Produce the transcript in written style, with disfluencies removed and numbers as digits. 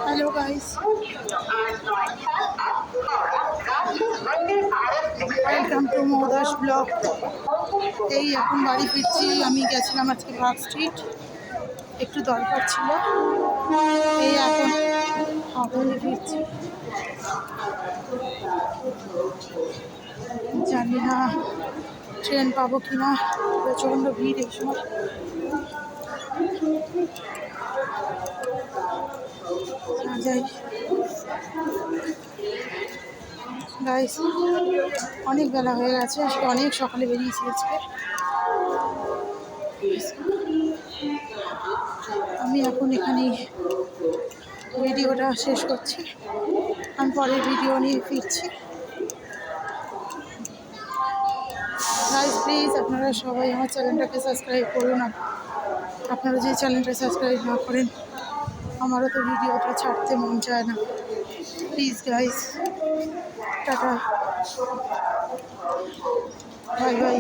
Hello guys, welcome to Mouda's blog. এই এখন বাড়ি ফিরছি। আমি গেছিলাম আজকে পার্ক স্ট্রিট, একটু দরকার ছিল। এই এখন হাওড়ায় ফিরছি। জানি না ট্রেন পাবো কিনা, প্রচণ্ড ভিড় এই সময়। যাই গাইস, অনেক বেলা হয়ে গেছে, আজকে অনেক সকালে বেরিয়েছি। আজকে আমি এখন এখানেই ভিডিওটা শেষ করছি। আমি পরের ভিডিও নিয়ে ফিরছি। গাইস প্লিজ আপনারা সবাই আমার চ্যানেলটাকে সাবস্ক্রাইব করুন। আপনারা যে চ্যানেলটা সাবস্ক্রাইব না করেন, আমারও তো ভিডিওটা ছাড়তে মন চায় না। Please guys, tata, bye bye.